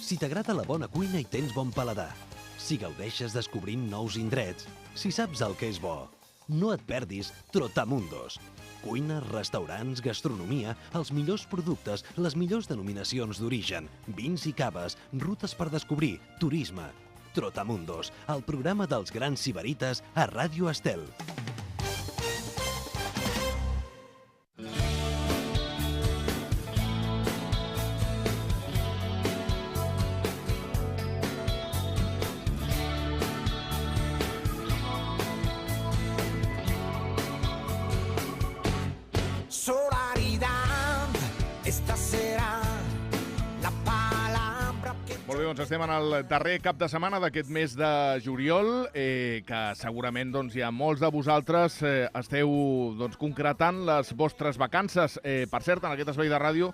Si t'agrada la bona cuina i tens bon paladar, si gaudeixes descobrint nous indrets, si saps el que és bo, no et perdis Trotamundos. Cuina, restaurants, gastronomia, els millors productes, les millors denominacions d'origen, vins i caves, rutes per descobrir, turisme. Trotamundos, el programa dels grans sibarites a Ràdio Estel. Doncs estem en el darrer cap de setmana d'aquest mes de juliol, que segurament hi ha molts de vosaltres esteu concretant les vostres vacances. Per cert, en aquest espai de ràdio,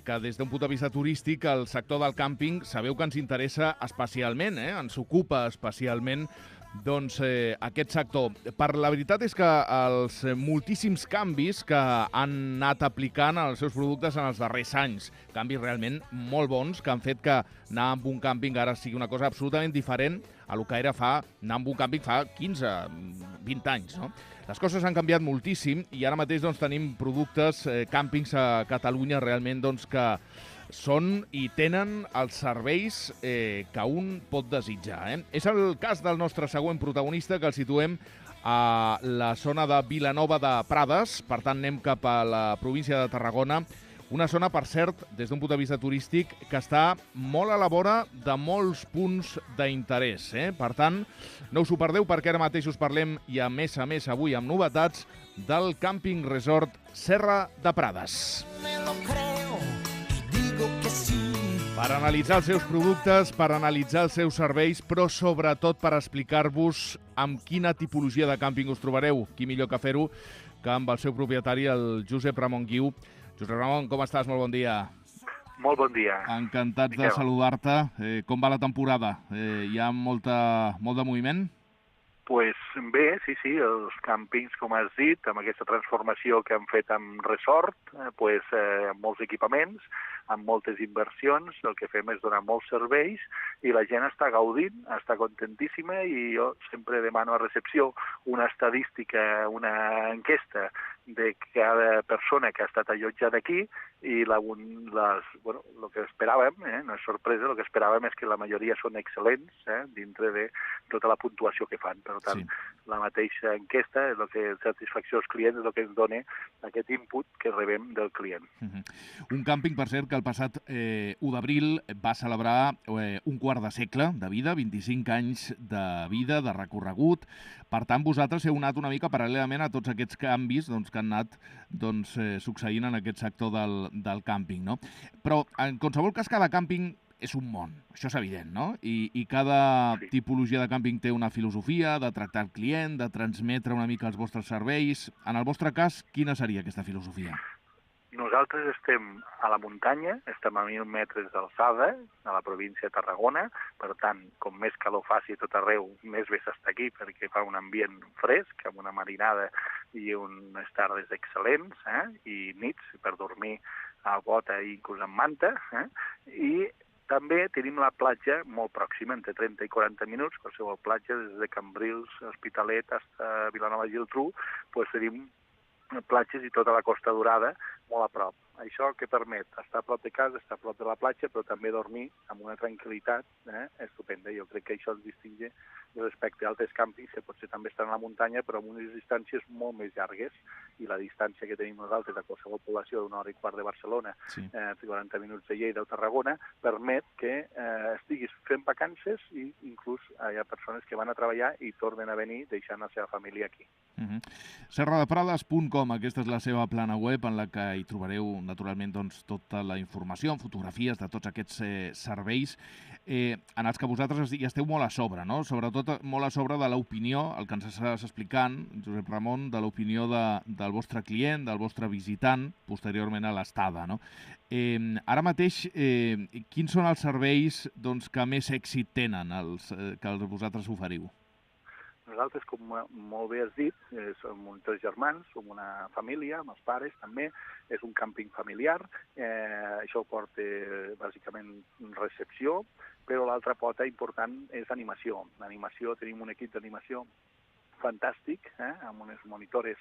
que des d'un punt de vista turístic, el sector del càmping sabeu que ens interessa especialment, ens ocupa especialment aquest sector. La veritat és que els moltíssims canvis que han anat aplicant els seus productes en els darrers anys, canvis realment molt bons que han fet que anar amb un càmping ara sigui una cosa absolutament diferent a el que era anar amb un càmping fa 15, 20 anys, no? Les coses han canviat moltíssim i ara mateix tenim productes, càmpings a Catalunya realment que són i tenen els serveis que un pot desitjar. És el cas del nostre següent protagonista, que el situem a la zona de Vilanova de Prades. Per tant, anem cap a la província de Tarragona. Una zona, per cert, des d'un punt de vista turístic, que està molt a la vora de molts punts d'interès. Per tant, no us ho perdeu, perquè ara mateix us parlem, i a més avui amb novetats, del Càmping Resort Serra de Prades. Per analitzar els seus productes, per analitzar els seus serveis, però sobretot per explicar-vos amb quina tipologia de càmping us trobareu. Qui millor que fer-ho que amb el seu propietari, el Josep Ramon Guiu. Josep Ramon, com estàs? Molt bon dia. Molt bon dia. Encantats de saludar-te. Com va la temporada? Hi ha molt de moviment? Pues bé, sí, els càmpings, com has dit, amb aquesta transformació que han fet amb resort, amb molts equipaments, amb moltes inversions, el que fem és donar molts serveis i la gent està gaudint, està contentíssima, i jo sempre demano a recepció una estadística, una enquesta de cada persona que ha estat allotjada aquí, i el que esperàvem, no és sorpresa, el que esperàvem és que la majoria són excel·lents dintre de tota la puntuació que fan. Per tant, la mateixa enquesta, satisfacció als clients, és el que ens dona aquest input que rebem del client. Un càmping, per cert, que el passat 1 d'abril va celebrar un quart de segle de vida, 25 anys de vida, de recorregut. Per tant, vosaltres heu anat una mica paral·lelament a tots aquests canvis que han anat succeint en aquest sector del càmping, no? Però, en qualsevol cas, cada càmping és un món, això és evident, no? I cada tipologia de càmping té una filosofia de tractar el client, de transmetre una mica els vostres serveis. En el vostre cas, quina seria aquesta filosofia? Nosaltres estem a la muntanya, estem a 1.000 metres d'alçada, a la província de Tarragona. Per tant, com més calor faci a tot arreu, més bé s'està aquí, perquè fa un ambient fresc, amb una marinada i unes tardes excel·lents, i nits per dormir a bota i inclús amb manta, i també tenim la platja molt pròxima, entre 30 i 40 minuts, qualsevol platja, des de Cambrils, Hospitalet, fins a Vilanova i Geltrú, tenim platges i tota la Costa Daurada molt a prop. Això que permet estar a prop de casa, estar a prop de la platja, però també dormir amb una tranquil·litat estupenda. Jo crec que això ens distingeix respecte a altres càmpings que potser també estan a la muntanya, però amb unes distàncies molt més llargues, i la distància que tenim nosaltres a qualsevol població d'1 hora i quart de Barcelona, 40 minuts de Lleida o Tarragona, permet que estiguis fent vacances, i inclús hi ha persones que van a treballar i tornen a venir deixant la seva família aquí. Serradeprades.com, aquesta és la seva plana web, en la que hi trobareu naturalment tota la informació, amb fotografies de tots aquests serveis en els que vosaltres hi esteu molt a sobre, no? Sobretot molt a sobre de l'opinió, el que ens estàs explicant, Josep Ramon, de l'opinió del vostre client, del vostre visitant, posteriorment a l'estada, no? Ara mateix, quins són els serveis que més èxit tenen, que vosaltres oferiu? nosaltres, com molt bé has dit, som tres germans, som una família, amb els pares també, és un càmping familiar, això porta bàsicament recepció, però l'altra pota important és animació. L'animació, tenim un equip d'animació fantàstic, amb unes monitores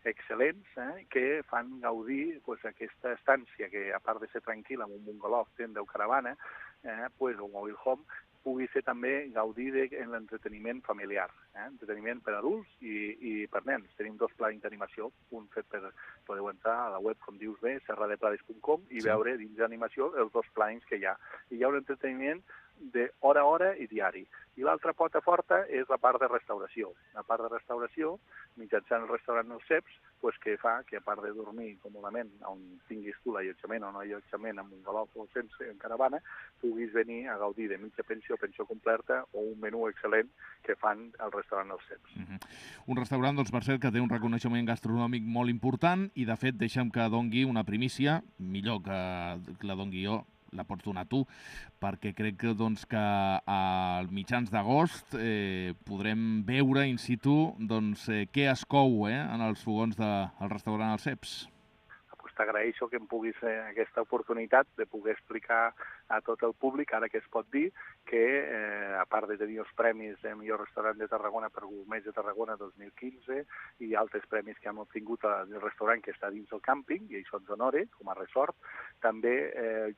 excel·lents, que fan gaudir aquesta estància que, a part de ser tranquil·la amb un bungalow, tenda o caravana, o mobile home, pugui ser també gaudir en l'entreteniment familiar, entreteniment per adults i per nens. Tenim 2 plans d'animació, un fet per... Podeu entrar a la web, com dius bé, serradeprades.com, i veure dins d'animació els 2 plans que hi ha. I hi ha un entreteniment de hora a hora i diari. I l'altra pota forta és la part de restauració. La part de restauració, mitjançant el restaurant Els Ceps, que fa que, a part de dormir còmodament on tinguis tu l'allotjament o no allotjament amb un galop o sense en caravana, puguis venir a gaudir de mitja pensió, pensió completa o un menú excel·lent que fan al restaurant Els Ceps. Un restaurant, doncs, per cert, que té un reconeixement gastronòmic molt important i, de fet, deixa'm que dongui una primícia, millor que la dongui jo, la pots donar tu, perquè crec que, doncs, que a mitjans d'agost podrem veure in situ què es cou en els fogons del restaurant Els Ceps. T'agraeixo que em puguis aquesta oportunitat de poder explicar a tot el públic, ara que es pot dir, que a part de tenir els premis de millor restaurant de Tarragona per Gourmets de Tarragona 2015 i altres premis que hem obtingut al restaurant que està dins del càmping, i això ens honora com a resort, també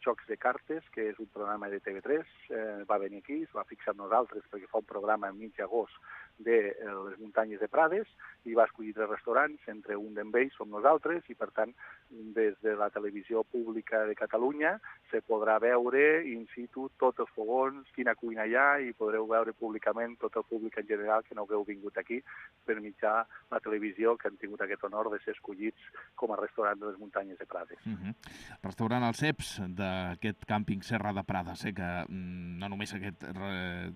Jocs de Cartes, que és un programa de TV3, va venir aquí, es va fixar amb nosaltres perquè fa un programa a mig agost de les muntanyes de Prades i va escollir 3 restaurants, entre un d'ells som nosaltres, i per tant des de la televisió pública de Catalunya se podrà veure in situ tots els fogons, quina cuina hi ha, i podreu veure públicament tot el públic en general que no hagueu vingut aquí per mitjà la televisió, que han tingut aquest honor de ser escollits com a restaurant de les muntanyes de Prades. Restaurant Els Ceps d'aquest càmping Serra de Prades, que no només aquest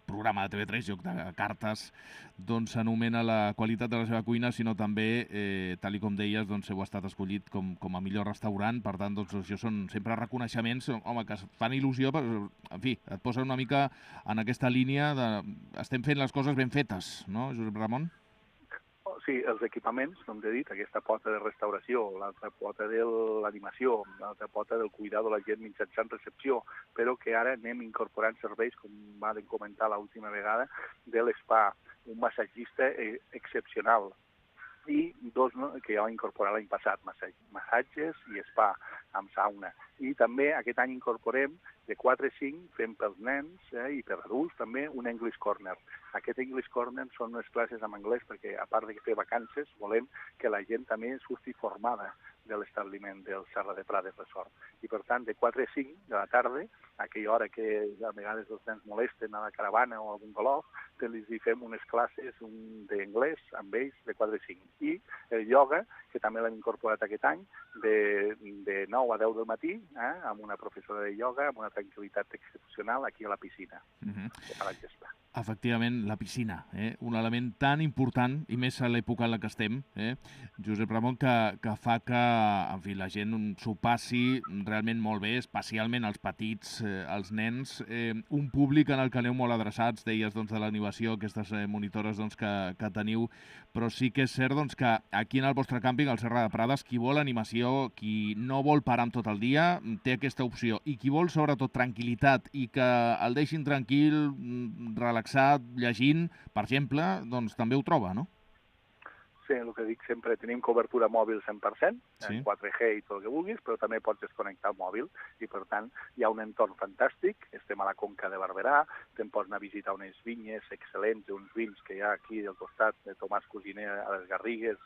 programa de TV3, Joc de Cartes, doncs s'anomena la qualitat de la seva cuina, sinó també, tal com deies, doncs heu estat escollit com a millor restaurant. Per tant, doncs això són sempre reconeixements, home, que fan il·lusió, però, en fi, et posa una mica en aquesta línia de estem fent les coses ben fetes, no, Josep Ramon? Sí, els equipaments, com t'he dit, aquesta pota de restauració, l'altra pota de l'animació, l'altra pota del cuidar de la gent mitjançant recepció, però que ara anem incorporant serveis, com vam comentar l'última vegada, de l'spa, un massatgista excepcional, i 2 que ja vam incorporar l'any passat, massatges i spa amb sauna. I també aquest any incorporem de 4 a 5, fem pels nens i per adults també un English Corner. Aquest English Corner són unes classes en anglès perquè, a part de fer vacances, volem que la gent també surti formada de l'establiment del Serra de Prades Resort. I per tant, de 4 a 5 de la tarda, a aquella hora que a vegades els nens molesten a la caravana o a algun galop, els fem unes classes d'anglès amb ells de 4 a 5. I el ioga, que també l'hem incorporat aquest any, de 9 a 10 del matí, amb una professora de ioga, amb una tranquil·litat excepcional aquí a la piscina, que fa la gesta. Efectivament, la piscina, un element tan important, i més a l'època en la que estem, Josep Ramon, que fa que, en fi, la gent s'ho passi realment molt bé, especialment els petits, els nens, un públic en el que aneu molt adreçats, deies, de l'animació, aquestes monitores que teniu, però sí que és cert que aquí en el vostre càmping, al Serra de Prades, qui vol animació, qui no vol parar amb tot el dia, té aquesta opció, i qui vol sobretot tranquil·litat i que el deixin tranquil, relaxat, llegint, per exemple, doncs també ho troba, no? Sí, el que dic sempre, tenim cobertura mòbil 100%, sí. 4G i tot el que vulguis, però també pots desconnectar el mòbil i, per tant, hi ha un entorn fantàstic. Estem a la Conca de Barberà, te'n pots anar a visitar unes vinyes excel·lents, uns vins que hi ha aquí al costat de Tomàs Cosiner a les Garrigues,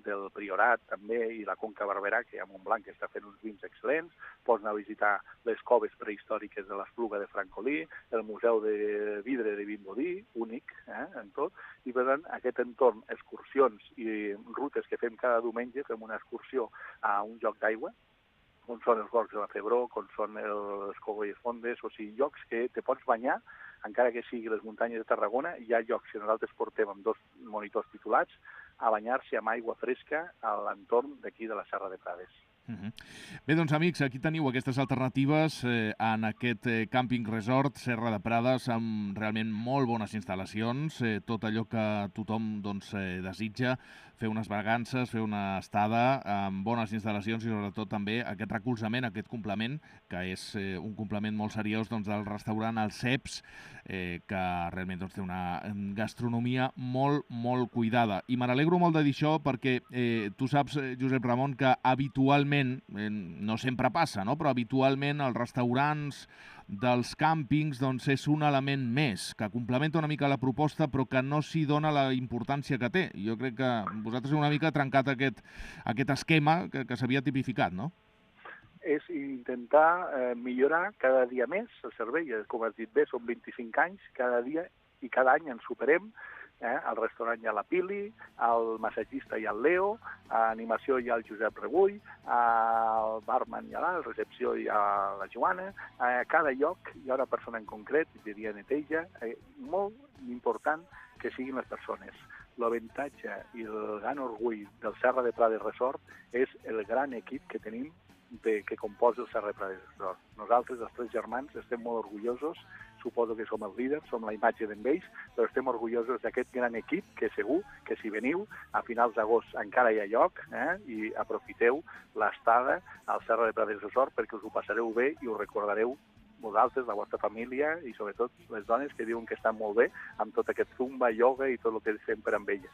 del Priorat també, i la Conca Barberà, que hi ha Montblanc, que està fent uns vins excel·lents. Pots anar a visitar les coves prehistòriques de l'Espluga de Francolí, el Museu de Vidre de Vimbodí, únic en tot, i per tant aquest entorn, excursions i rutes que fem cada diumenge, fem una excursió a un lloc d'aigua, on són els gorgs de la Febró, on són les Cogolles Fondes, o sigui, llocs que te pots banyar, encara que sigui les muntanyes de Tarragona. Hi ha llocs que nosaltres portem amb 2 monitors titulats a banyar-se amb aigua fresca a l'entorn d'aquí de la Serra de Prades. Bé, doncs, amics, aquí teniu aquestes alternatives en aquest càmping resort Serra de Prades, amb realment molt bones instal·lacions, tot allò que tothom desitja, fer unes vacances, fer una estada amb bones instal·lacions i sobretot també aquest recolzament, aquest complement, que és un complement molt seriós del restaurant El Ceps, que realment té una gastronomia molt, molt cuidada. I me n'alegro molt de dir això perquè tu saps, Josep Ramon, que habitualment, no sempre passa, no? Però habitualment els restaurants dels càmpings és un element més, que complementa una mica la proposta però que no s'hi dona la importància que té. Jo crec que vosaltres heu una mica trencat aquest esquema que s'havia tipificat, no? És intentar millorar cada dia més el servei. Com has dit bé, són 25 anys, cada dia i cada any ens superem. Al restaurant hi ha la Pili, al massatgista hi ha el Leo, a animació hi ha el Josep Rebull, al barman hi ha la recepció hi ha la Joana. A cada lloc hi ha una persona en concret, diria neteja. Molt important que siguin les persones. L'avantatge i el gran orgull del Serra de Prades Resort és el gran equip que tenim que composa el Serra de Prades Resort. Nosaltres, els 3 germans, estem molt orgullosos, suposo que som els líders, som la imatge d'ells, però estem orgullosos d'aquest gran equip que segur que si veniu a finals d'agost encara hi ha lloc i aprofiteu l'estada al Serra de Prades Resort perquè us ho passareu bé i ho recordareu vosaltres, la vostra família i sobretot les dones que diuen que estan molt bé amb tot aquest zumba, ioga i tot el que fem per amb elles.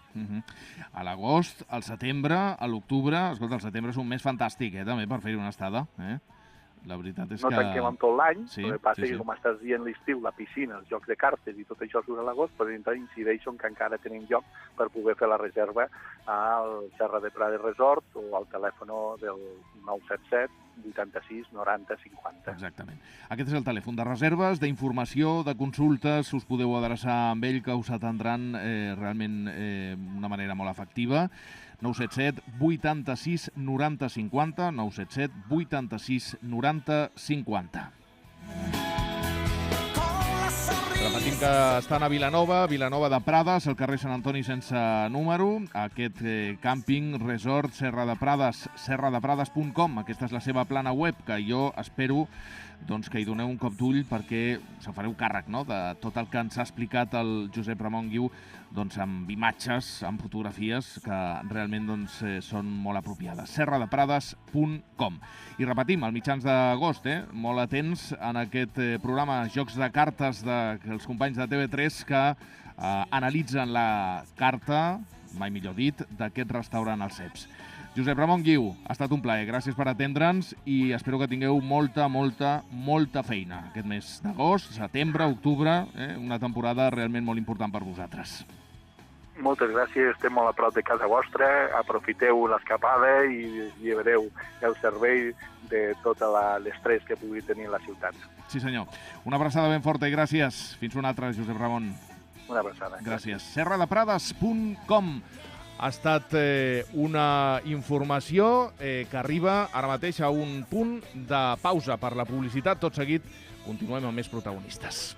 A l'agost, al setembre, a l'octubre, escolta, el setembre és un mes fantàstic, també, per fer-hi una estada, La veritat és no que... No tanquem amb tot l'any, el que passa sí. que com estàs dient l'estiu, la piscina, els jocs de cartes i tot això surt a l'agost, però incideixo que encara tenim lloc per poder fer la reserva al Serra de Prades Resort o al telèfon del 977 86 90 50. Exactament. Aquest és el telèfon de reserves, d'informació, de consultes, us podeu adreçar amb ell que us atendran realment d'una manera molt efectiva. 977 86 90 50, 977 86 90 50. Repetim que estan a Vilanova de Prades, al carrer Sant Antoni sense número, aquest càmping resort Serra de Prades, serradeprades.com. Aquesta és la seva plana web, que jo espero que hi doneu un cop d'ull perquè se fareu càrrec de tot el que ens ha explicat el Josep Ramon Guiu amb imatges, amb fotografies que realment són molt apropiades. serradeprades.com. I repetim, al mitjans d'agost, molt atents en aquest programa Jocs de Cartes dels companys de TV3 que analitzen la carta, mai millor dit, d'aquest restaurant El Ceps. Josep Ramon Guiu, ha estat un plaer, gràcies per atendre'ns i espero que tingueu molta feina aquest mes d'agost, setembre, octubre, una temporada realment molt important per vosaltres. Moltes gràcies, estem molt a prop de casa vostra, aprofiteu l'escapada i llevareu el servei de tot l'estrès que pugui tenir la ciutat. Sí senyor, una abraçada ben forta i gràcies. Fins una altra, Josep Ramon. Una abraçada. Gràcies. serradeprades.com. Ha estat una informació que arriba ara mateix a un punt de pausa per la publicitat. Tot seguit continuem amb més protagonistes.